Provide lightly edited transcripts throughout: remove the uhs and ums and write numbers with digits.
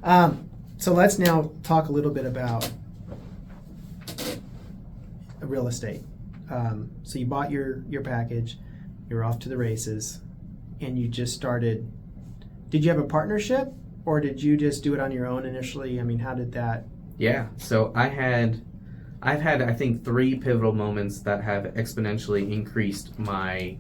So let's now talk a little bit about real estate. So you bought your package, you're off to the races, and you just started. Did you have a partnership, or did you just do it on your own initially? I mean, how did that? Yeah, so I've had I think 3 pivotal moments that have exponentially increased my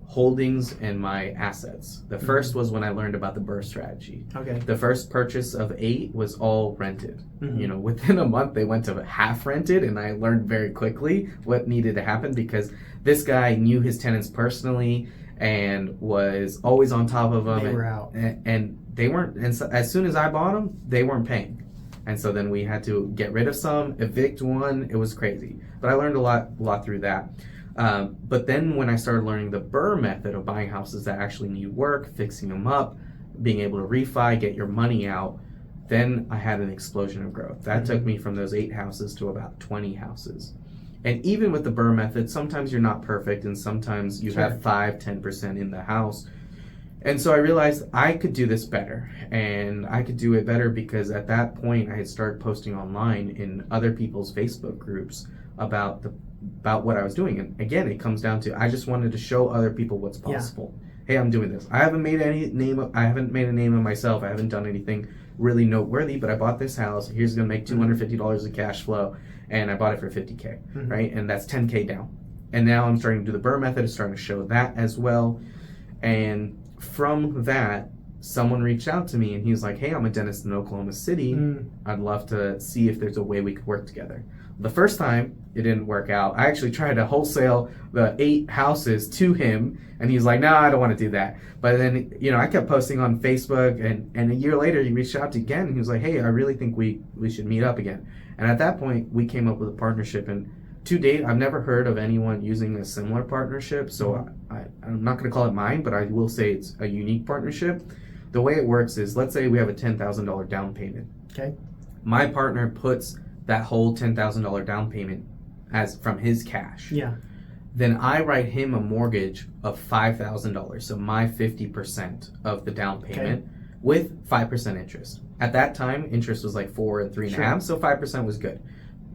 holdings and my assets. The first was when I learned about the BRRRR strategy. Okay. The first purchase of 8 was all rented. Within a month they went to half rented, and I learned very quickly what needed to happen because this guy knew his tenants personally and was always on top of them. They were out. And they weren't, and so as soon as I bought them, they weren't paying. And so then we had to get rid of some, evict one. It was crazy. But I learned a lot through that. But then when I started learning the BRRRR method of buying houses that actually need work, fixing them up, being able to refi, get your money out, then I had an explosion of growth. That took me from those 8 houses to about 20 houses. And even with the BRRRR method, sometimes you're not perfect, and sometimes you have 5-10% in the house. And so I realized I could do this better, and I could do it better because at that point I had started posting online in other people's Facebook groups about what I was doing. And again, it comes down to I just wanted to show other people what's possible. Hey, I'm doing this. I haven't made a name of myself. I haven't done anything really noteworthy, but I bought this house. Here's going to make $250 of cash flow, and I bought it for $50K, right? And that's $10K down. And now I'm starting to do the BRRRR method. It's starting to show that as well. And from that, someone reached out to me and he was like, hey, I'm a dentist in Oklahoma City. I'd love to see if there's a way we could work together. The first time, it didn't work out. I actually tried to wholesale the 8 houses to him, and he's like, no, I don't want to do that. But then, I kept posting on Facebook, and a year later, he reached out again, and he was like, hey, I really think we should meet up again. And at that point, we came up with a partnership, and to date, I've never heard of anyone using a similar partnership, so I'm not going to call it mine, but I will say it's a unique partnership. The way it works is, let's say we have a $10,000 down payment. Okay. My partner puts that whole $10,000 down payment as from his cash. Yeah. Then I write him a mortgage of $5,000, so my 50% of the down payment with 5% interest. At that time, interest was like 4 and 3.5, so 5% was good.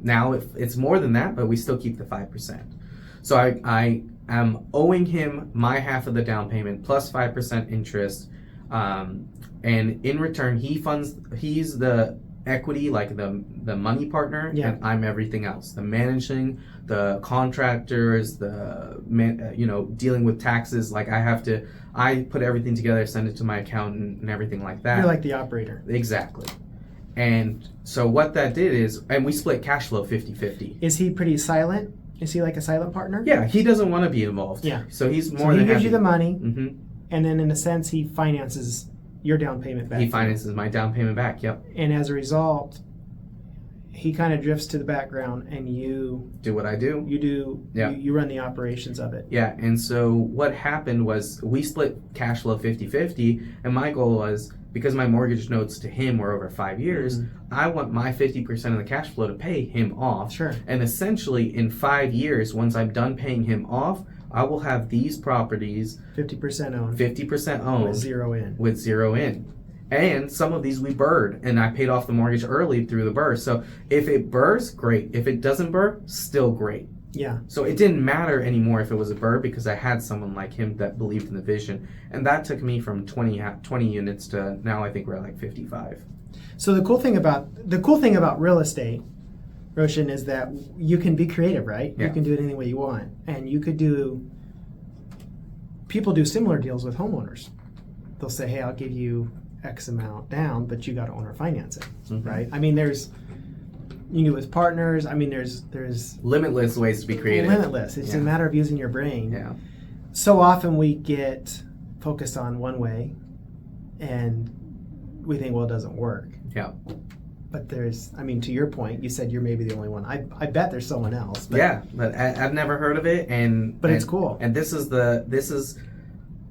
Now it's more than that, but we still keep the 5%. So I am owing him my half of the down payment plus 5% interest, and in return he's the equity, like the money partner, and I'm everything else: the managing, the contractors, the dealing with taxes. Like I put everything together, send it to my accountant, and everything like that. You're like the operator. Exactly. And so what that did is, and we split cash flow 50-50. Is he pretty silent? Is he like a silent partner? Yeah, he doesn't want to be involved. Yeah. So he's more than he gives happy. you the money, and then in a sense he finances your down payment back. He finances my down payment back, yep. And as a result, he kind of drifts to the background, and you do what I do. You run the operations of it. Yeah, and so what happened was we split cash flow 50-50, and my goal was, because my mortgage notes to him were over 5 years, I want my 50% of the cash flow to pay him off. Sure. And essentially in 5 years, once I'm done paying him off, I will have these properties 50% owned. 50% owned. With zero in. And some of these we BRRR'd, and I paid off the mortgage early through the BRRRR. So if it BRRRs, great. If it doesn't BRRRR, still great. Yeah. So it didn't matter anymore if it was a BRRRR because I had someone like him that believed in the vision. And that took me from 20 units to now I think we're at like 55. So the cool thing about real estate, Roshan, is that you can be creative, right? Yeah. You can do it any way you want. And people do similar deals with homeowners. They'll say, hey, I'll give you X amount down, but you got to owner finance it, right? I mean, you can do it with partners. I mean, there's limitless ways to be creative. Limitless. It's a matter of using your brain. Yeah. So often we get focused on one way, and we think, well, it doesn't work. Yeah. But to your point, you said you're maybe the only one. I bet there's someone else. But yeah, but I've never heard of it, but it's cool. And this is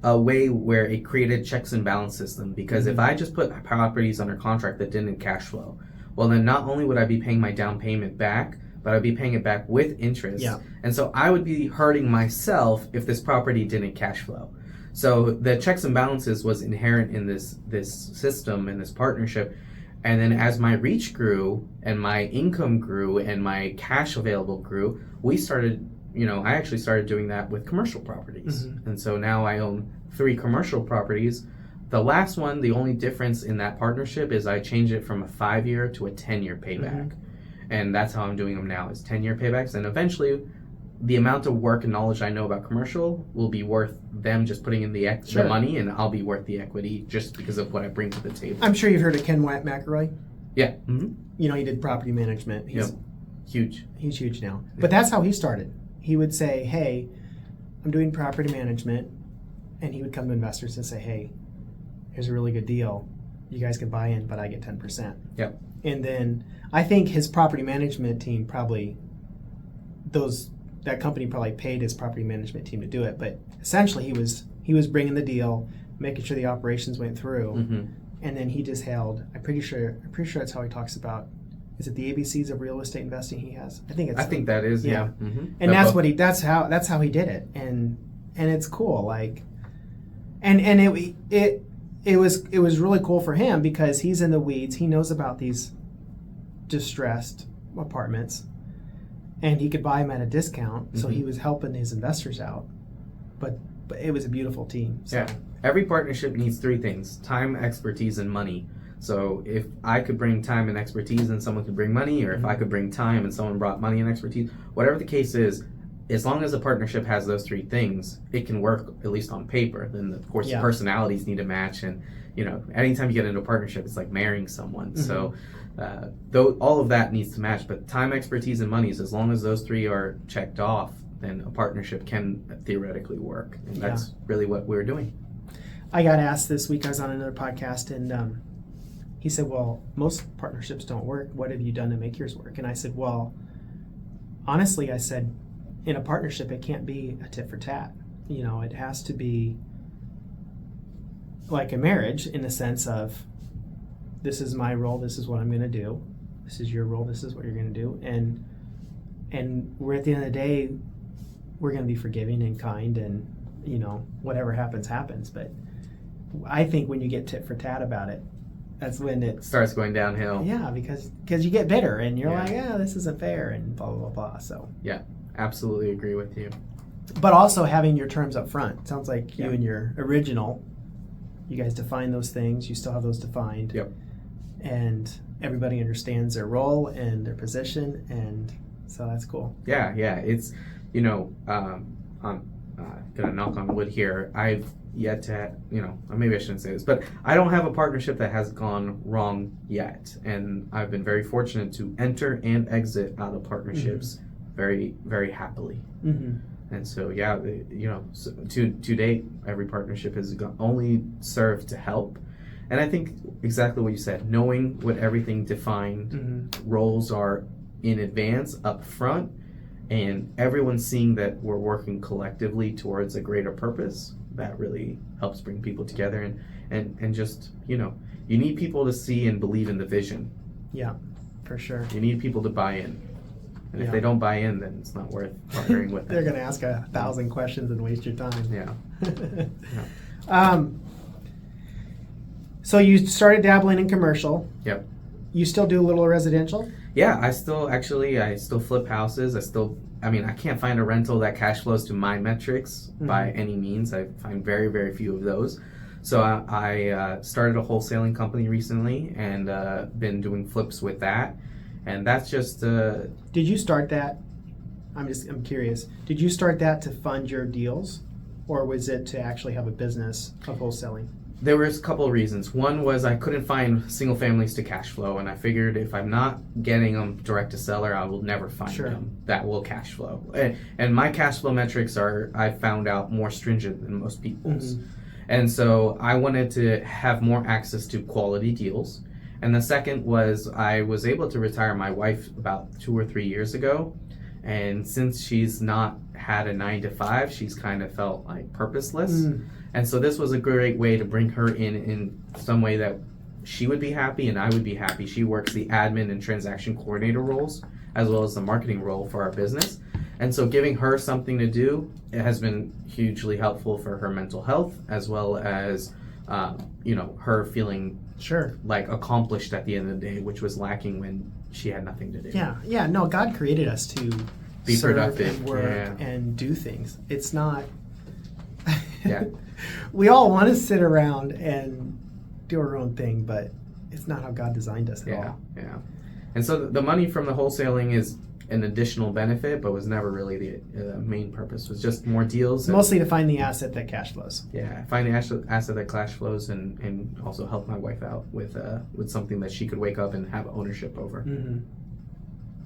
a way where it created checks and balance system, because if I just put properties under contract that didn't cash flow, well then not only would I be paying my down payment back, but I'd be paying it back with interest. Yeah. And so I would be hurting myself if this property didn't cash flow. So the checks and balances was inherent in this system and this partnership. And then as my reach grew and my income grew and my cash available grew, we started, I actually started doing that with commercial properties. Mm-hmm. And so now I own 3 commercial properties. The last one, the only difference in that partnership is I changed it from a 5-year to a 10-year payback. Mm-hmm. And that's how I'm doing them now, is 10-year paybacks. And eventually, the amount of work and knowledge I know about commercial will be worth them just putting in the money, and I'll be worth the equity just because of what I bring to the table. I'm sure you've heard of Ken McElroy. Yeah. Mm-hmm. He did property management. He's huge. He's huge now. Yeah. But that's how he started. He would say, hey, I'm doing property management. And he would come to investors and say, hey, here's a really good deal. You guys can buy in, but I get 10%. Yep. And then I think his property management team that company probably paid his property management team to do it. But essentially he was bringing the deal, making sure the operations went through. Mm-hmm. And then he just held, I'm pretty sure that's how he talks about, is it the ABCs of real estate investing he has? I think that is, yeah. Mm-hmm. And that's how he did it. And it's cool. Like, and it was really cool for him because he's in the weeds. He knows about these distressed apartments, and he could buy them at a discount. Mm-hmm. So he was helping his investors out. But it was a beautiful team. So. Yeah. Every partnership needs 3 things: time, expertise, and money. So if I could bring time and expertise and someone could bring money, or if I could bring time and someone brought money and expertise, whatever the case is, as long as a partnership has those 3 things, it can work, at least on paper. Then, of course, the personalities need to match. And, anytime you get into a partnership, it's like marrying someone. Mm-hmm. So all of that needs to match. But time, expertise, and money, as long as those 3 are checked off, then a partnership can theoretically work. And that's really what we're doing. I got asked this week, I was on another podcast, and he said, well, most partnerships don't work. What have you done to make yours work? And I said, well, honestly, in a partnership, it can't be a tit for tat. It has to be like a marriage in the sense of, this is my role, this is what I'm going to do. This is your role, this is what you're going to do. And we're at the end of the day, we're going to be forgiving and kind, and, whatever happens, happens. But I think when you get tit for tat about it, that's when it starts going downhill. Yeah, because you get bitter and you're like, this isn't fair, and blah, blah, blah, blah. So yeah, absolutely agree with you. But also having your terms up front. It sounds like you and your original, you guys define those things. You still have those defined. Yep. And everybody understands their role and their position, and so that's cool. Yeah. It's, I'm gonna knock on wood here. I've yet to, maybe I shouldn't say this, but I don't have a partnership that has gone wrong yet. And I've been very fortunate to enter and exit out of partnerships very, very happily. Mm-hmm. And so, to date, every partnership has only served to help. And I think exactly what you said, knowing what everything defined roles are in advance, up front, and everyone seeing that we're working collectively towards a greater purpose, that really helps bring people together. And just, you need people to see and believe in the vision. Yeah, for sure. You need people to buy in. And if they don't buy in, then it's not worth partnering with them. They're going to ask 1,000 questions and waste your time. Yeah. So you started dabbling in commercial. Yep. You still do a little residential? Yeah, I still flip houses. I can't find a rental that cash flows to my metrics by any means. I find very, very few of those. So I started a wholesaling company recently and been doing flips with that. And that's just... Did you start that? I'm curious. Did you start that to fund your deals? Or was it to actually have a business of wholesaling? There was a couple of reasons. One was I couldn't find single families to cash flow, and I figured if I'm not getting them direct to seller, I will never find them that will cash flow. And my cash flow metrics are, I found out, more stringent than most people's. Mm-hmm. And so I wanted to have more access to quality deals. And the second was I was able to retire my wife about 2 or 3 years ago. And since she's not had a 9-to-5, she's kind of felt like purposeless. And so this was a great way to bring her in some way that she would be happy and I would be happy. She works the admin and transaction coordinator roles as well as the marketing role for our business. And so giving her something to do, it has been hugely helpful for her mental health, as well as, her feeling Sure. like accomplished at the end of the day, which was lacking when she had nothing to do. Yeah. No, God created us to Be serve productive, and work yeah. and do things. It's not. Yeah. We all want to sit around and do our own thing, but it's not how God designed us at all. Yeah. And so the money from the wholesaling is an additional benefit, but was never really the main purpose. It was just more deals. Mostly to find the asset that cash flows. Yeah, find the asset that cash flows, and also help my wife out with something that she could wake up and have ownership over. Mm-hmm.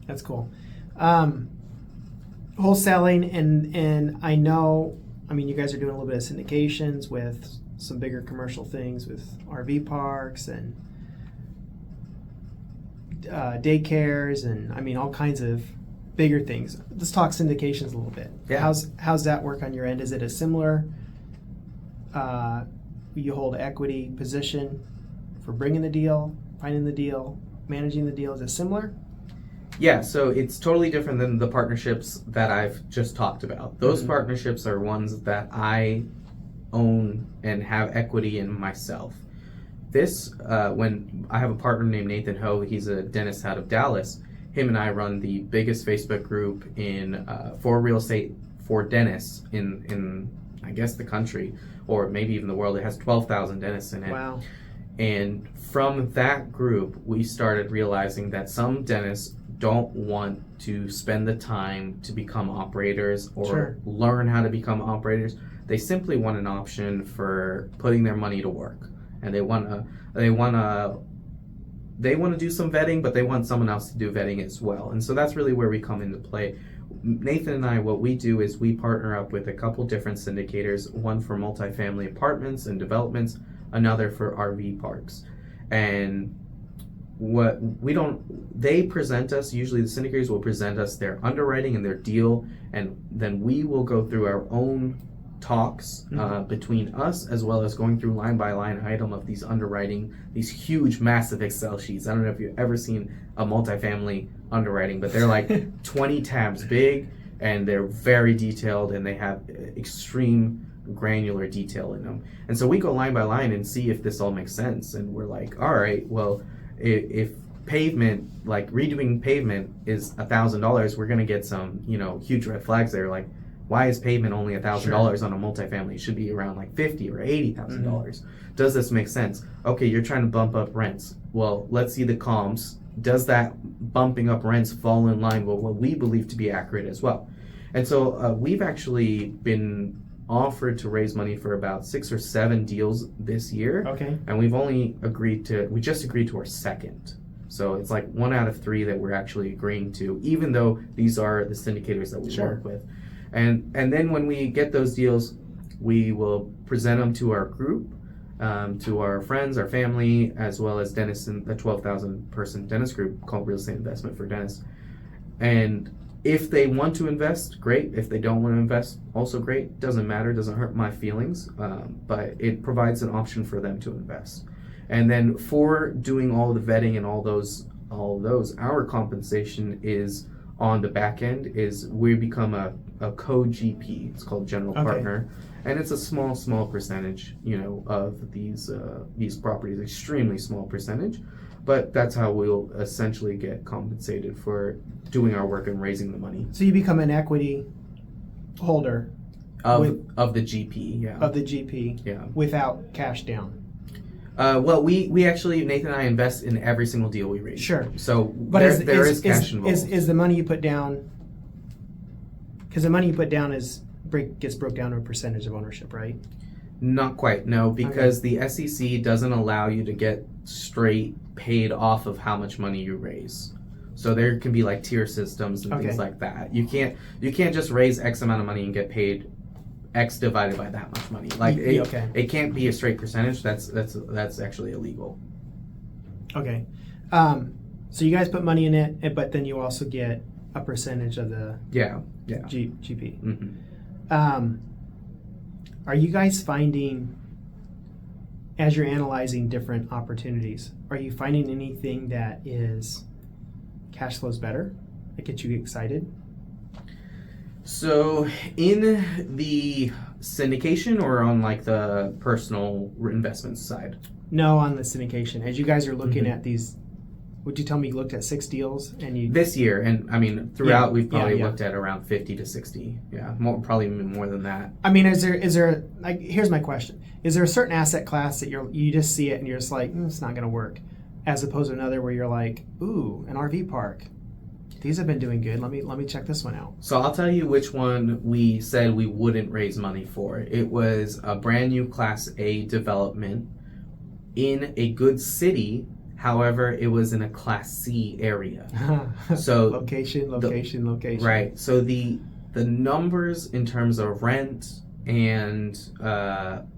That's cool. Wholesaling, and I know, you guys are doing a little bit of syndications with some bigger commercial things with RV parks and daycares and all kinds of bigger things. Let's talk syndications a little bit. Yeah. How's that work on your end? Is it a similar you hold equity position for bringing the deal, finding the deal, managing the deal? Is it similar? Yeah, so it's totally different than the partnerships that I've just talked about. Those partnerships are ones that I own and have equity in myself. This, when I have a partner named Nathan Ho, he's a dentist out of Dallas. Him and I run the biggest Facebook group for real estate for dentists in I guess the country, or maybe even the world. It has 12,000 dentists in it. Wow. And from that group, we started realizing that some dentists don't want to spend the time to become operators or learn how to become operators. They simply want an option for putting their money to work. And they want to do some vetting, but they want someone else to do vetting as well. And so that's really where we come into play. Nathan and I, what we do is we partner up with a couple different syndicators, one for multifamily apartments and developments, another for RV parks. And they present us, usually the syndicators will present us their underwriting and their deal, and then we will go through our own talks between us, as well as going through line by line item of these underwriting, these huge massive Excel sheets. I don't know if you've ever seen a multifamily underwriting, but they're like 20 tabs big, and they're very detailed, and they have extreme granular detail in them. And so we go line by line and see if this all makes sense, and we're like, all right, well, if pavement, like redoing pavement is $1,000, we're going to get some huge red flags there, like, why is pavement only $1,000 on a multifamily? It should be around like $50,000 or $80,000. Does this make sense? Okay, you're trying to bump up rents. Well, let's see the comps. Does that bumping up rents fall in line with what we believe to be accurate as well? And so we've actually been offered to raise money for about 6 or 7 deals this year. Okay. And we just agreed to our second. So it's like 1 out of 3 that we're actually agreeing to, even though these are the syndicators that we work with. And then when we get those deals, we will present them to our group, to our friends, our family, as well as dentists in the 12,000 person dentist group called Real Estate Investment for Dentists. And if they want to invest, great. If they don't want to invest, also great. Doesn't matter, doesn't hurt my feelings, but it provides an option for them to invest. And then for doing all the vetting and all those, our compensation is on the back end is we become a co-GP. It's called general partner, and it's a small percentage, of these properties, extremely small percentage, but that's how we'll essentially get compensated for doing our work and raising the money. So you become an equity holder of the GP, of the GP, without cash down. Well, we actually, Nathan and I invest in every single deal we raise. Sure. So but there is cash involved. Is the money you put down, because the money you put down gets broke down to a percentage of ownership, right? Not quite, no, because the SEC doesn't allow you to get straight paid off of how much money you raise. So there can be like tier systems and things like that. You can't just raise X amount of money and get paid X divided by that much money. Like it can't be a straight percentage. That's actually illegal. Okay. So you guys put money in it, but then you also get a percentage of the GP. Mm-hmm. Are you guys finding, as you're analyzing different opportunities, are you finding anything that is cash flows better, that gets you excited? So in the syndication or on like the personal investment side? No, on the syndication. As you guys are looking Mhm. at these, would you tell me you looked at 6 deals and you? This year, and I mean throughout, we've probably yeah. looked at around 50 to 60. Yeah, probably even more than that. I mean, is there like, here's my question: is there a certain asset class that you just see it and you're just like, it's not going to work, as opposed to another where you're like, ooh, an RV park. These have been doing good. Let me check this one out. So I'll tell you which one we said we wouldn't raise money for. It was a brand new Class A development in a good city. However, it was in a Class C area. So location. Right. So the numbers in terms of rent and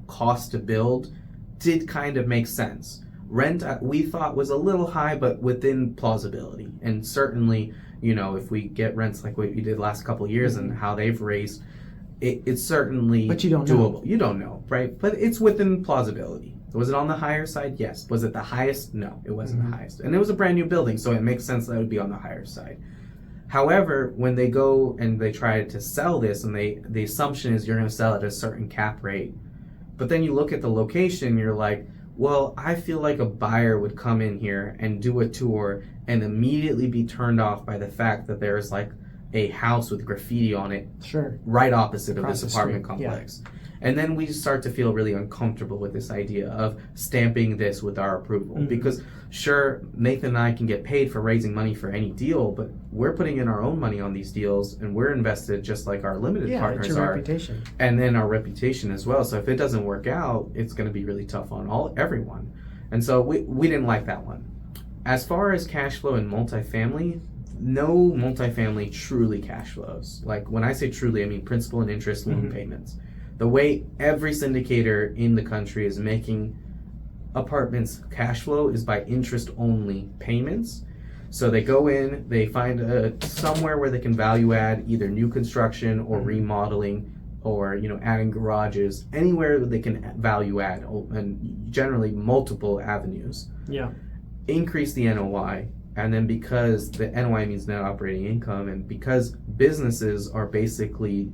cost to build did kind of make sense. Rent we thought was a little high, but within plausibility. And certainly, if we get rents like what we did last couple of years and how they've raised, it's certainly but you don't doable. know. You don't know, right? But it's within plausibility. Was it on the higher side? Yes. Was it the highest? No, it wasn't the highest. And it was a brand new building, so it makes sense that it would be on the higher side. However, when they go and they try to sell this, and the assumption is you're going to sell at a certain cap rate, but then you look at the location, you're like, well, I feel like a buyer would come in here and do a tour and immediately be turned off by the fact that there's like a house with graffiti on it right opposite of this apartment complex. Yeah. And then we start to feel really uncomfortable with this idea of stamping this with our approval. Because sure, Nathan and I can get paid for raising money for any deal, but we're putting in our own money on these deals and we're invested just like our limited partners it's your are. Reputation. And then our reputation as well. So if it doesn't work out, it's going to be really tough on everyone. And so we didn't like that one. As far as cash flow in multifamily, no multifamily truly cash flows. Like when I say truly, I mean principal and interest loan payments. The way every syndicator in the country is making apartments cash flow is by interest-only payments. So they go in, they find somewhere where they can value add either new construction or remodeling or adding garages, anywhere they can value add, and generally multiple avenues. Yeah. Increase the NOI, and then because the NOI means net operating income, and because businesses are basically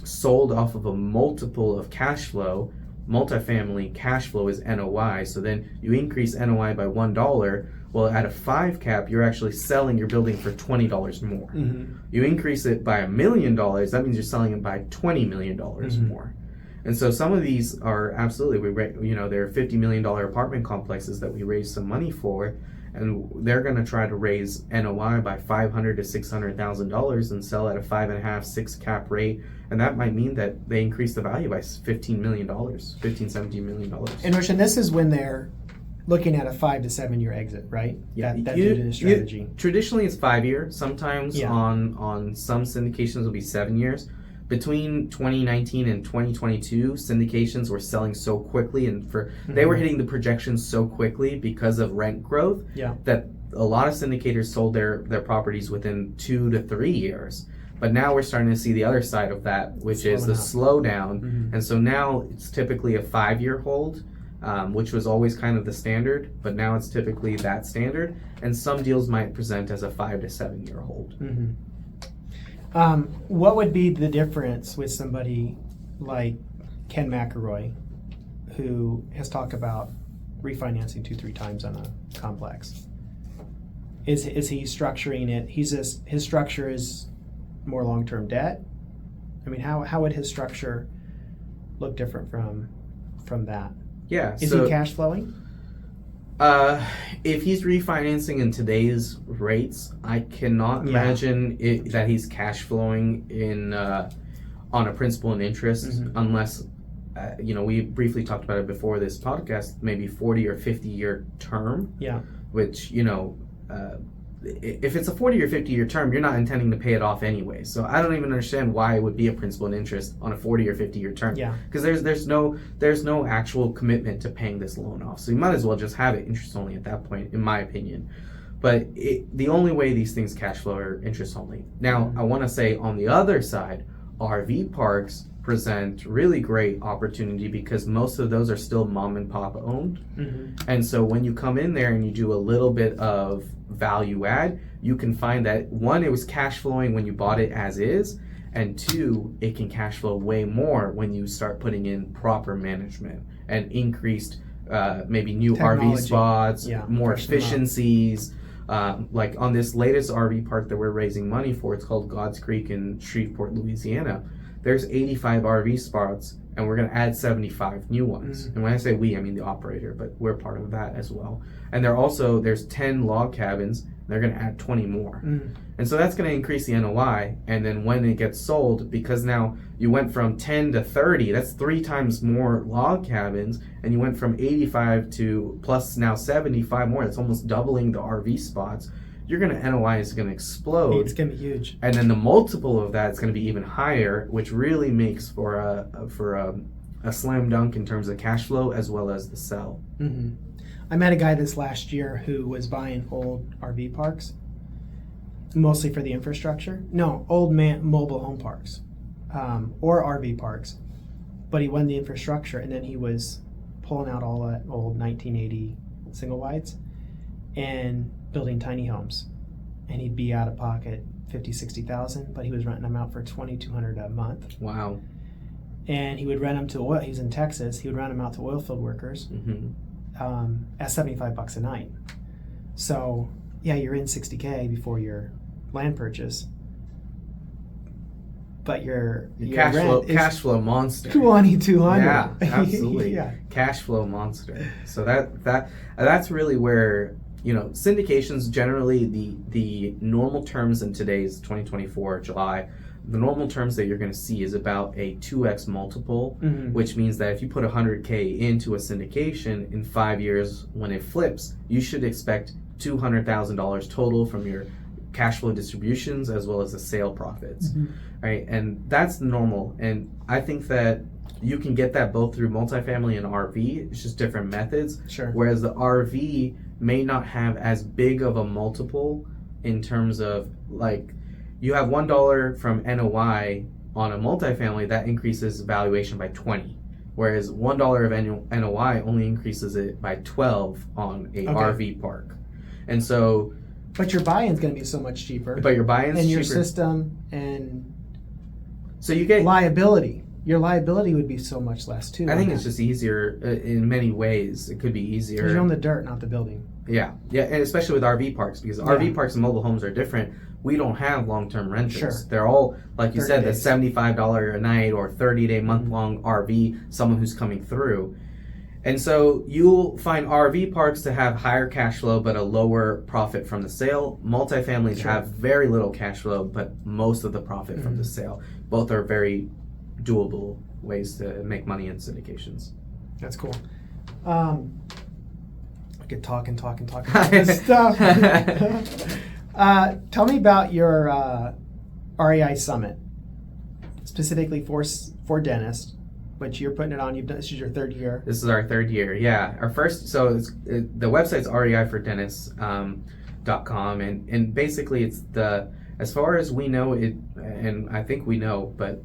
sold off of a multiple of cash flow, multifamily cash flow is NOI. So then you increase NOI by $1. Well, at a 5 cap, you're actually selling your building for $20 more. You increase it by $1 million, that means you're selling it by $20 million more. And so some of these are absolutely, they're $50 million apartment complexes that we raised some money for, and they're going to try to raise NOI by $500,000 to $600,000 and sell at a 5.5, 6 cap rate, and that might mean that they increase the value by $15 million, $17 million. And Roshan, this is when they're looking at a 5 to 7 year exit, right? Yeah, that due to the strategy. Traditionally, it's 5 year. Sometimes on some syndications, it'll be 7 years. Between 2019 and 2022, syndications were selling so quickly, and they were hitting the projections so quickly because of rent growth that a lot of syndicators sold their properties within 2 to 3 years. But now we're starting to see the other side of that, which is the slowdown. And so now it's typically a 5-year hold, which was always kind of the standard, but now it's typically that standard. And some deals might present as a 5 to 7 year hold. What would be the difference with somebody like Ken McElroy, who has talked about refinancing 2-3 times on a complex? Is he structuring it? His structure is more long-term debt. I mean, how would his structure look different from that? Yeah. Is he cash flowing? If he's refinancing in today's rates, I cannot imagine that he's cash flowing on a principal and interest unless, we briefly talked about it before this podcast, maybe 40 or 50 year term. Yeah. Which, if it's a 40 or 50 year term, you're not intending to pay it off anyway. So I don't even understand why it would be a principal and interest on a 40 or 50 year term. Yeah. Because there's no actual commitment to paying this loan off. So you might as well just have it interest only at that point, in my opinion. But the only way these things cash flow are interest only. Now, I want to say on the other side, RV parks present really great opportunity because most of those are still mom and pop owned. And so when you come in there and you do a little bit of value add, you can find that one, it was cash flowing when you bought it as is, and two, it can cash flow way more when you start putting in proper management and increased maybe new RV spots, more efficiencies. Like on this latest RV park that we're raising money for, it's called God's Creek in Shreveport, Louisiana. There's 85 RV spots, and we're going to add 75 new ones. And when I say we, I mean the operator, but we're part of that as well. And there's 10 log cabins, and they're going to add 20 more. And so that's going to increase the NOI. And then when it gets sold, because now you went from 10 to 30, that's 3 times more log cabins, and you went from 85 to plus now 75 more. That's almost doubling the RV spots. NOI is going to explode. It's going to be huge. And then the multiple of that is going to be even higher, which really makes for a slam dunk in terms of cash flow as well as the sell. I met a guy this last year who was buying old RV parks, mostly for the infrastructure. No, old mobile home parks or RV parks. But he won the infrastructure, and then he was pulling out all that old 1980 single wides and building tiny homes, and he'd be out of pocket 50, 60,000, but he was renting them out for $2,200 a month. Wow. And he would rent them to oil. He was in Texas. He would rent them out to oil field workers at $75 a night. So yeah, you're in $60K before your land purchase, but your cash flow monster. $2,200. Yeah, absolutely. Yeah. Cash flow monster. So that's really where, syndications generally, the normal terms in today's 2024 July, the normal terms that you're going to see is about a 2x multiple, which means that if you put $100K into a syndication, in 5 years when it flips, you should expect $200,000 total from your cash flow distributions as well as the sale profits, right? And that's normal. And I think that you can get that both through multifamily and RV. It's just different methods. Sure. Whereas the RV may not have as big of a multiple in terms of, like, you have $1 from NOI on a multifamily, that increases valuation by 20. Whereas $1 of NOI only increases it by 12 on a RV park. And so... But your buy-in's going to be so much cheaper. But your buy-in's and cheaper. your system and so you get liability. Your liability would be so much less too. I think it's just easier in many ways. It could be easier. Because you own the dirt, not the building. Yeah, and especially with RV parks, because RV parks and mobile homes are different. We don't have long-term rentals. Sure. They're all, like you said, days. the $75 a night or 30-day, month-long RV, someone who's coming through. And so you'll find RV parks to have higher cash flow but a lower profit from the sale. Multifamilies have very little cash flow but most of the profit from the sale. Both are very doable ways to make money in syndications. That's cool. I could talk about this stuff. Tell me about your REI Summit, specifically for dentists, which you're putting it on. This is your third year. This is our third year, yeah. Our first, so the website's reifordentists.com, and basically it's as far as we know, and I think we know, but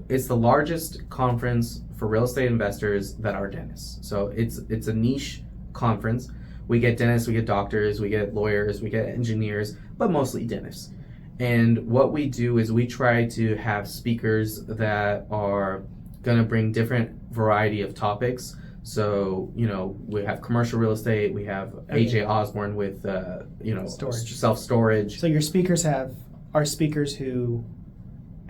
it's the largest conference for real estate investors that are dentists. So it's a niche conference. We get dentists, we get doctors, we get lawyers, we get engineers, but mostly dentists. And what we do is we try to have speakers that are going to bring different variety of topics. So, we have commercial real estate, we have AJ Osborne with, storage. Self-storage. So your speakers are speakers who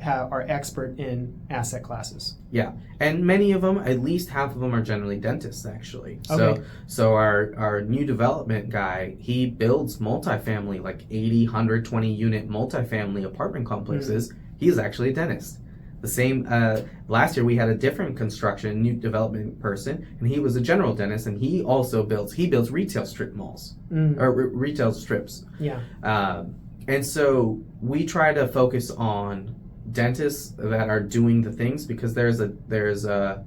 are expert in asset classes. Yeah, and many of them, at least half of them, are generally dentists, actually. Okay. So our new development guy, he builds multifamily, like 80, 120 unit multifamily apartment complexes. He's actually a dentist. The same, last year we had a different construction, new development person, and he was a general dentist, and he also builds retail strip malls, or retail strips. Yeah. And so we try to focus on dentists that are doing the things, because there's a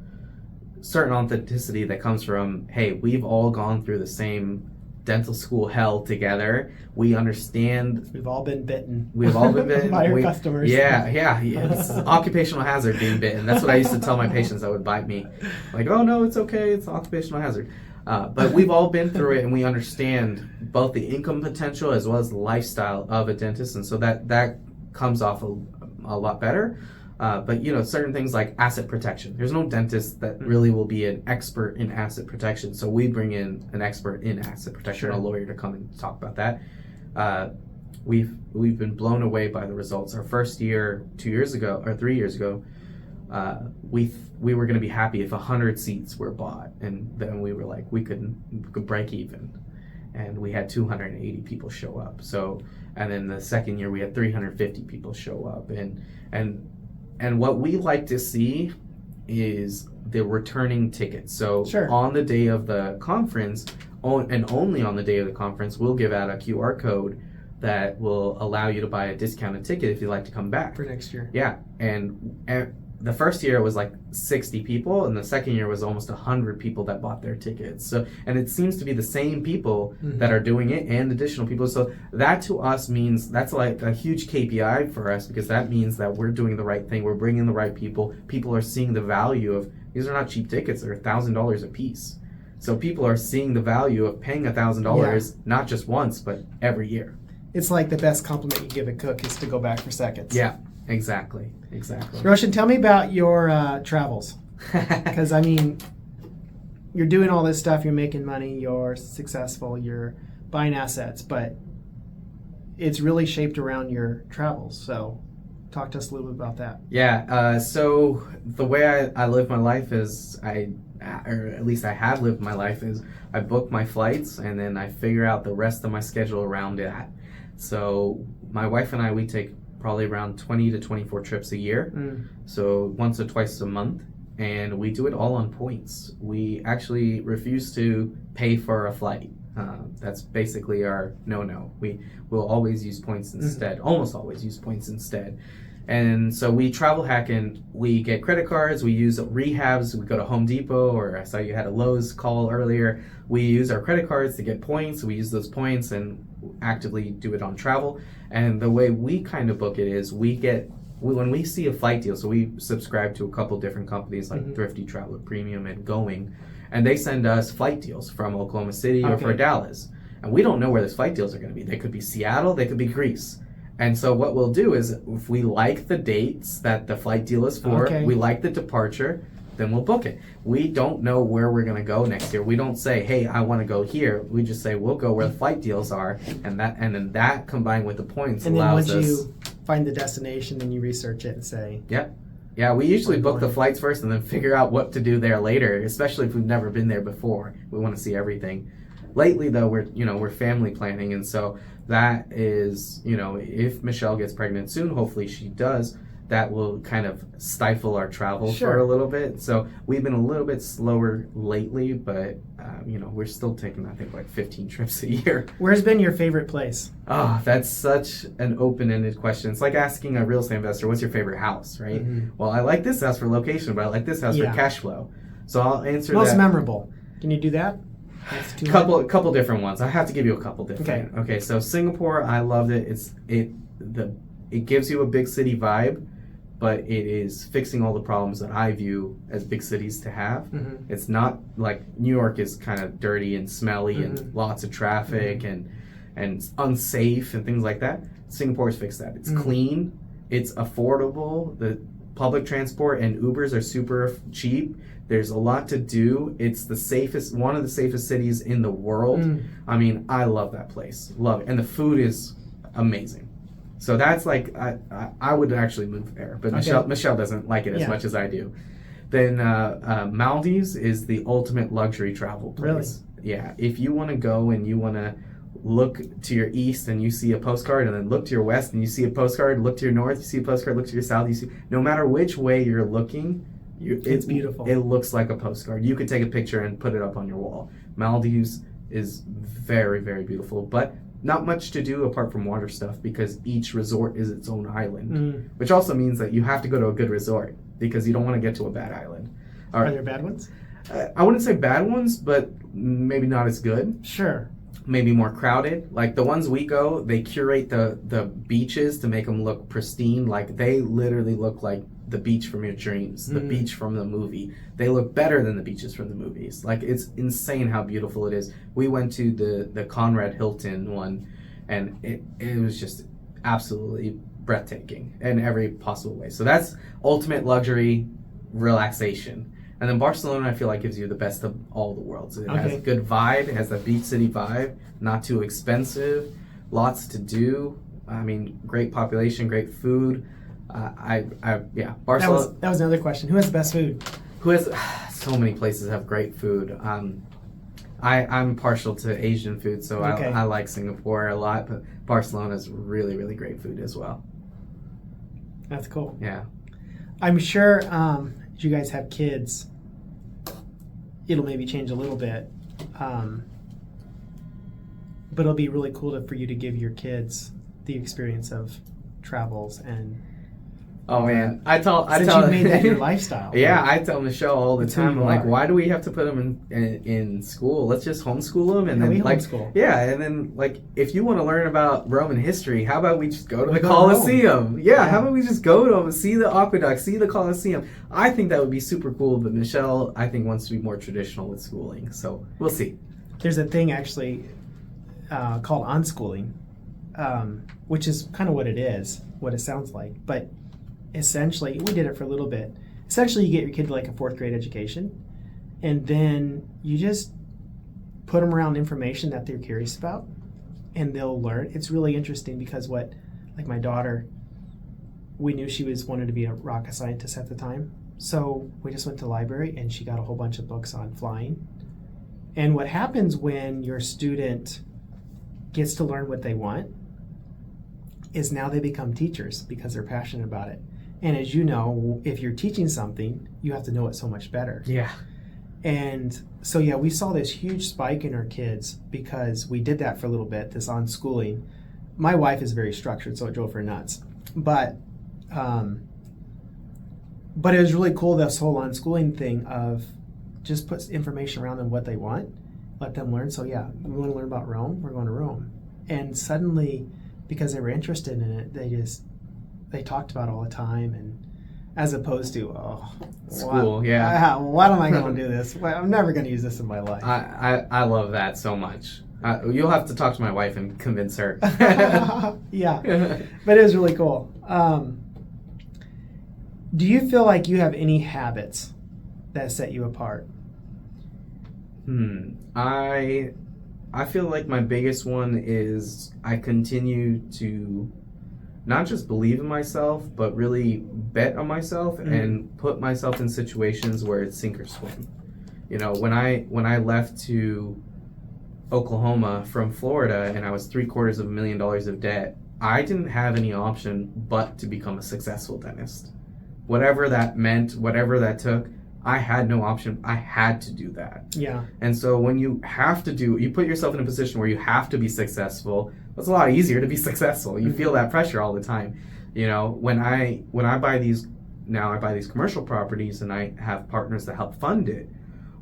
certain authenticity that comes from, hey, we've all gone through the same dental school hell together. We understand. We've all been bitten. We've all been bitten by our customers. Yeah. It's occupational hazard being bitten. That's what I used to tell my patients that would bite me. Like, oh no, it's okay. It's occupational hazard. But we've all been through it, and we understand both the income potential as well as the lifestyle of a dentist, and so that comes off a lot better. But certain things like asset protection. There's no dentist that really will be an expert in asset protection. So we bring in an expert in asset protection, a lawyer, to come and talk about that. We've been blown away by the results. Our first year, 2 years ago or 3 years ago, we were going to be happy if 100 seats were bought, and then we were like we could break even, and we had 280 people show up. So, and then the second year we had 350 people show up, and what we like to see is the returning tickets. So on the day of the conference, and only on the day of the conference, we'll give out a QR code that will allow you to buy a discounted ticket if you'd like to come back. For next year. Yeah, and the first year it was like 60 people, and the second year was almost 100 people that bought their tickets. So, and it seems to be the same people that are doing it and additional people. So that to us means that's like a huge KPI for us, because that means that we're doing the right thing. We're bringing the right people. People are seeing the value of, these are not cheap tickets. They're $1,000 a piece. So people are seeing the value of paying $1,000, not just once, but every year. It's like the best compliment you give a cook is to go back for seconds. Yeah, exactly. Roshan, tell me about your travels. Because, I mean, you're doing all this stuff, you're making money, you're successful, you're buying assets, but it's really shaped around your travels. So talk to us a little bit about that. Yeah, so the way I live my life is, or at least I have lived my life, is I book my flights and then I figure out the rest of my schedule around that. So my wife and I, we take probably around 20 to 24 trips a year. So once or twice a month, and we do it all on points. We actually refuse to pay for a flight. That's basically our no-no. We will always use points instead, almost always use points instead. And so we travel hack, and we get credit cards, we use rehabs, we go to Home Depot, or I saw you had a Lowe's call earlier. We use our credit cards to get points, we use those points and actively do it on travel. And the way we kind of book it is when we see a flight deal, so we subscribe to a couple different companies like Thrifty, Traveler Premium, and Going, and they send us flight deals from Oklahoma City or for Dallas. And we don't know where those flight deals are going to be. They could be Seattle, they could be Greece. And so what we'll do is, if we like the dates that the flight deal is for, we like the departure, then we'll book it. We don't know where we're going to go next year. We don't say, hey, I want to go here. We just say, we'll go where the flight deals are, and then that combined with the points allows us. And then once you find the destination, then you research it and say. Yeah, we usually book the flights first and then figure out what to do there later, especially if we've never been there before. We want to see everything. Lately, though, we're family planning, and so that is, if Michelle gets pregnant soon, hopefully she does, that will kind of stifle our travel for a little bit. So we've been a little bit slower lately, but we're still taking, I think, like 15 trips a year. Where's been your favorite place? Oh, that's such an open-ended question. It's like asking a real estate investor, what's your favorite house, right? Well, I like this house for location, but I like this house for cash flow. So I'll answer Most memorable. Can you do that? Couple different ones. I have to give you a couple different. Okay. So Singapore, I loved it. It gives you a big city vibe, but it is fixing all the problems that I view as big cities to have. It's not like New York is kind of dirty and smelly and lots of traffic and unsafe and things like that. Singapore's fixed that. It's clean. It's affordable. The public transport and Ubers are super cheap. There's a lot to do. It's one of the safest cities in the world. I mean, I love that place. Love it. And the food is amazing. So that's like, I would actually move there. But Michelle doesn't like it as much as I do. Then Maldives is the ultimate luxury travel place. Really? Yeah. If you want to go and you want to look to your east and you see a postcard, and then look to your west and you see a postcard, look to your north, you see a postcard, look to your south, you see, no matter which way you're looking, it's beautiful. It looks like a postcard. You could take a picture and put it up on your wall. Maldives is very, very beautiful, but not much to do apart from water stuff, because each resort is its own island, which also means that you have to go to a good resort because you don't want to get to a bad island. Are there bad ones? I wouldn't say bad ones, but maybe not as good. Sure. maybe more crowded. Like the ones we go, they curate the beaches to make them look pristine. Like they literally look like the beach from your dreams, the beach from the movie. They look better than the beaches from the movies. Like it's insane how beautiful it is. We went to the Conrad Hilton one, and it was just absolutely breathtaking in every possible way. So that's ultimate luxury relaxation. And then Barcelona, I feel like, gives you the best of all the worlds. It has a good vibe. It has that beach city vibe. Not too expensive. Lots to do. I mean, great population, great food. Barcelona. That was another question. Who has the best food? Who has so many places have great food. I'm partial to Asian food, so I like Singapore a lot. But Barcelona's really, really great food as well. That's cool. Yeah. I'm sure if you guys have kids, it'll maybe change a little bit. But it'll be really cool for you to give your kids the experience of travels and. Oh man, since you made that your lifestyle. Yeah, right? I tell Michelle all the time. I'm like, why do we have to put them in school? Let's just homeschool them, and then homeschool. Yeah, and then like if you want to learn about Roman history, how about we just go to the Colosseum? Yeah, how about we just go to them and see the aqueduct, see the Colosseum? I think that would be super cool. But Michelle, I think, wants to be more traditional with schooling. So we'll see. There's a thing actually called unschooling, which is kind of what it is, what it sounds like, but. Essentially, we did it for a little bit. Essentially, you get your kid to like a 4th grade education, and then you just put them around information that they're curious about, and they'll learn. It's really interesting because like my daughter, we knew she wanted to be a rocket scientist at the time, so we just went to the library and she got a whole bunch of books on flying. And what happens when your student gets to learn what they want is now they become teachers because they're passionate about it. And as you know, if you're teaching something, you have to know it so much better. Yeah. And so, yeah, we saw this huge spike in our kids because we did that for a little bit, this unschooling. My wife is very structured, so it drove her nuts. But it was really cool, this whole unschooling thing of just put information around them what they want, let them learn. So, yeah, we want to learn about Rome, we're going to Rome. And suddenly, because they were interested in it, they talked about it all the time, and as opposed to school. Why am I going to do this? I'm never going to use this in my life. I love that so much. You'll have to talk to my wife and convince her. Yeah, but it was really cool. Do you feel like you have any habits that set you apart? I feel like my biggest one is I continue to not just believe in myself, but really bet on myself and put myself in situations where it's sink or swim. You know, when I left to Oklahoma from Florida and I was $750,000 of debt, I didn't have any option but to become a successful dentist. Whatever that meant, whatever that took, I had no option. I had to do that. Yeah. And so when you put yourself in a position where you have to be successful, it's a lot easier to be successful. You feel that pressure all the time. You know, when I buy these commercial properties and I have partners that help fund it,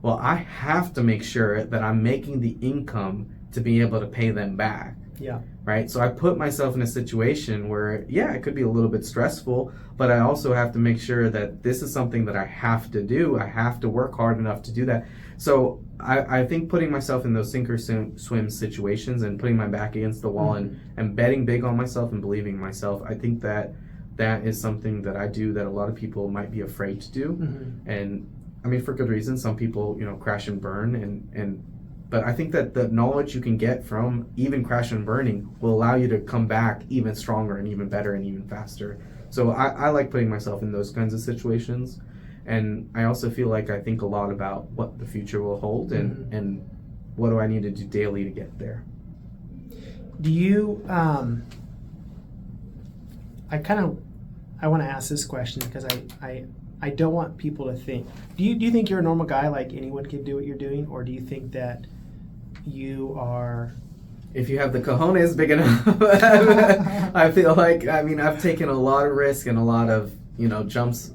well, I have to make sure that I'm making the income to be able to pay them back. Yeah. Right? So I put myself in a situation where, yeah, it could be a little bit stressful, but I also have to make sure that this is something that I have to do. I have to work hard enough to do that. So I think putting myself in those sink or swim situations and putting my back against the wall and betting big on myself and believing in myself, I think that is something that I do that a lot of people might be afraid to do. And I mean, for good reason. Some people, crash and burn but I think that the knowledge you can get from even crash and burning will allow you to come back even stronger and even better and even faster. So I like putting myself in those kinds of situations. And I also feel like I think a lot about what the future will hold and what do I need to do daily to get there. Do you, I want to ask this question because I don't want people to think, do you think you're a normal guy, like anyone can do what you're doing? Or do you think that you are... If you have the cojones big enough, I feel like, I've taken a lot of risk and a lot of, jumps,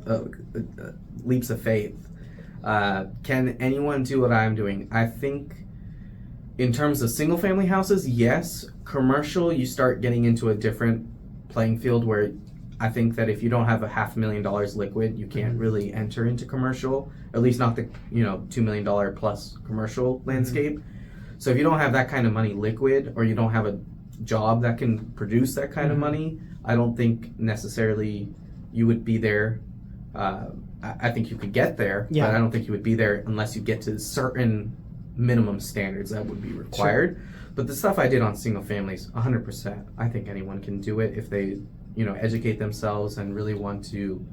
leaps of faith. Can anyone do what I'm doing? I think in terms of single family houses, yes. Commercial, you start getting into a different playing field where I think that if you don't have $500,000 liquid, you can't really enter into commercial, at least not the $2 million plus commercial landscape. So if you don't have that kind of money liquid, or you don't have a job that can produce that kind of money, I don't think necessarily you would be there. I think you could get there, but I don't think you would be there unless you get to certain minimum standards that would be required. Sure. But the stuff I did on single families, 100%. I think anyone can do it if they, educate themselves and really want to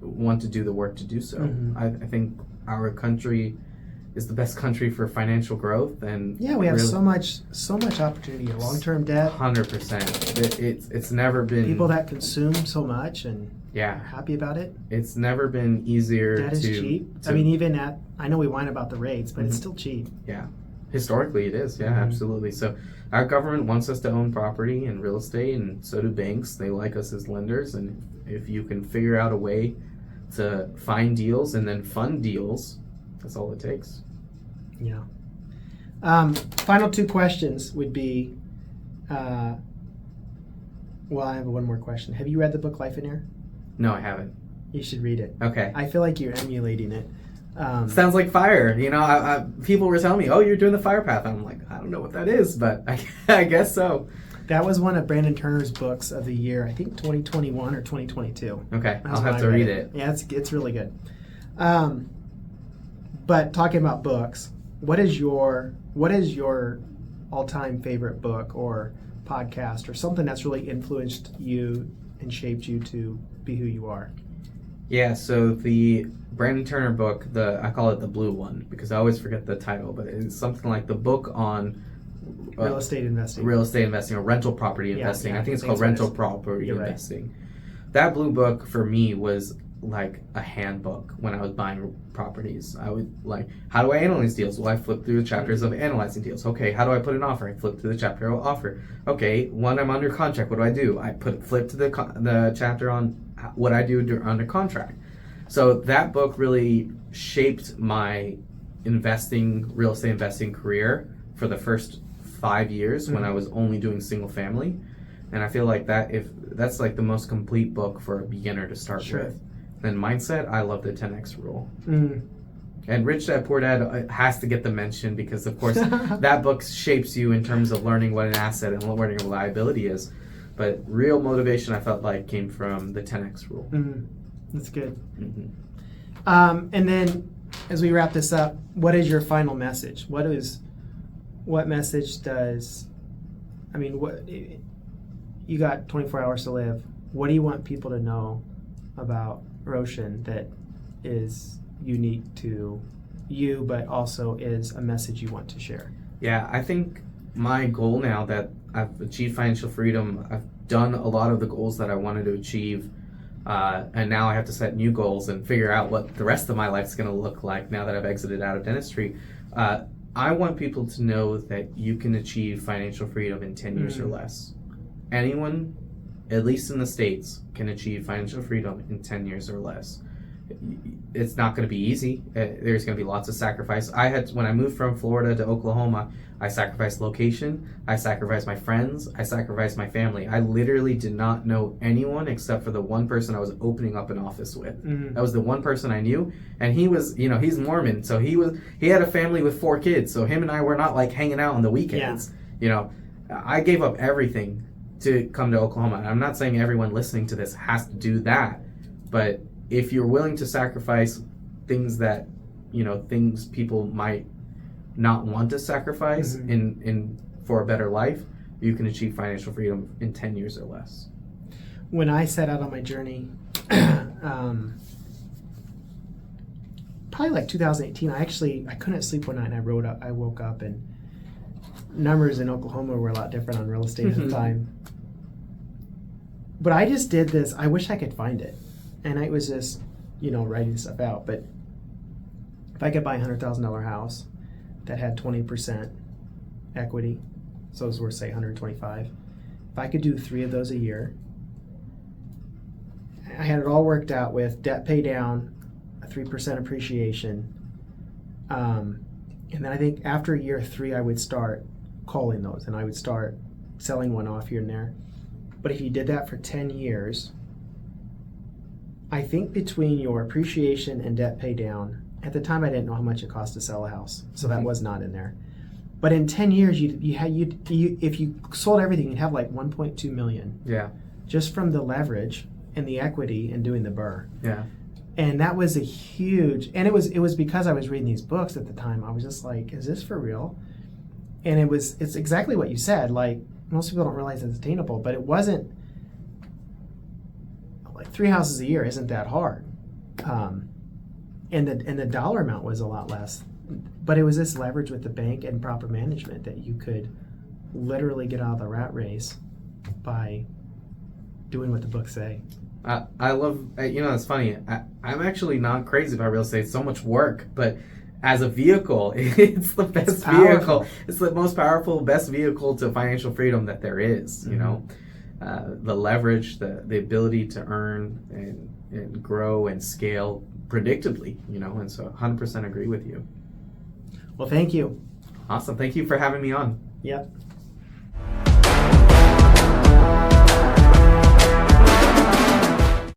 do the work to do so. I think our country is the best country for financial growth, and we have so much opportunity. Long-term debt, 100%. It's never been people that consume so much and are happy about it. It's never been easier. Debt is cheap. I mean, even I know we whine about the rates, but it's still cheap. Yeah, historically it is. Yeah, absolutely. So our government wants us to own property and real estate, and so do banks. They like us as lenders, and if you can figure out a way to find deals and then fund deals, that's all it takes. Yeah. Final two questions would be, I have one more question. Have you read the book Life in Air? No, I haven't. You should read it. Okay. I feel like you're emulating it. Sounds like FIRE. People were telling me, "Oh, you're doing the FIRE path." I'm like, I don't know what that is, but I guess so. That was one of Brandon Turner's books of the year. I think 2021 or 2022. Okay, I'll have to read it. Yeah, it's really good. But talking about books, what is your all-time favorite book or podcast or something that's really influenced you and shaped you to be who you are? Yeah, so the Brandon Turner book, I call it the blue one because I always forget the title, but it's something like the book on real estate investing or rental property investing. I think it's called rental property investing. Right. That blue book for me was like a handbook when I was buying properties. I would how do I analyze deals? Well, I flip through the chapters of analyzing deals. Okay, how do I put an offer? I flip through the chapter of offer. Okay, when I'm under contract, what do? I flip to the chapter on what I do under contract. So that book really shaped my real estate investing career for the first 5 years when I was only doing single family. And I feel like that's like the most complete book for a beginner to start with. Then mindset, I love the 10X rule. And Rich Dad Poor Dad has to get the mention because, of course, that book shapes you in terms of learning what an asset and learning what a liability is. But real motivation, I felt like, came from the 10X rule. That's good. And then, as we wrap this up, what is your final message? What message does? I mean, you got 24 hours to live. What do you want people to know about Roshan that is unique to you, but also is a message you want to share? Yeah, I think my goal now that I've achieved financial freedom, I've done a lot of the goals that I wanted to achieve, and now I have to set new goals and figure out what the rest of my life is going to look like now that I've exited out of dentistry. I want people to know that you can achieve financial freedom in 10 years or less. Anyone, at least in the States, can achieve financial freedom in 10 years or less. It's not going to be easy. There's going to be lots of sacrifice. When I moved from Florida to Oklahoma, I sacrificed location, I sacrificed my friends, I sacrificed my family. I literally did not know anyone except for the one person I was opening up an office with. That was the one person I knew, and he was, he's Mormon, so he had a family with 4 kids, so him and I were not like hanging out on the weekends. I gave up everything to come to Oklahoma. And I'm not saying everyone listening to this has to do that, but if you're willing to sacrifice things that, things people might not want to sacrifice in for a better life, you can achieve financial freedom in 10 years or less. When I set out on my journey, probably like 2018, I couldn't sleep one night and I woke up and numbers in Oklahoma were a lot different on real estate at the time. But I just did this. I wish I could find it. And I was just, writing stuff out. But if I could buy a $100,000 house that had 20% equity, so it was worth, say, $125,000. If I could do 3 of those a year, I had it all worked out with debt pay down, a 3% appreciation, And then I think after year 3, I would start calling those, and I would start selling one off here and there. But if you did that for 10 years, I think between your appreciation and debt pay down, at the time I didn't know how much it cost to sell a house, so that was not in there. But in 10 years, if you sold everything, you'd have like 1.2 million. Yeah. Just from the leverage and the equity and doing the BRRRR. Yeah. And that was a huge, and it was because I was reading these books at the time. I was just like, is this for real? And it's exactly what you said. Like, most people don't realize it's attainable, but it wasn't, like 3 houses a year isn't that hard. And the dollar amount was a lot less. But it was this leverage with the bank and proper management that you could literally get out of the rat race by doing what the books say. I love, it's funny. I'm actually not crazy about real estate. It's so much work, but as a vehicle, it's the best vehicle. It's the most powerful, best vehicle to financial freedom that there is, you know. The leverage, the ability to earn and grow and scale predictably, and so 100% agree with you. Well, thank you. Awesome. Thank you for having me on. Yep.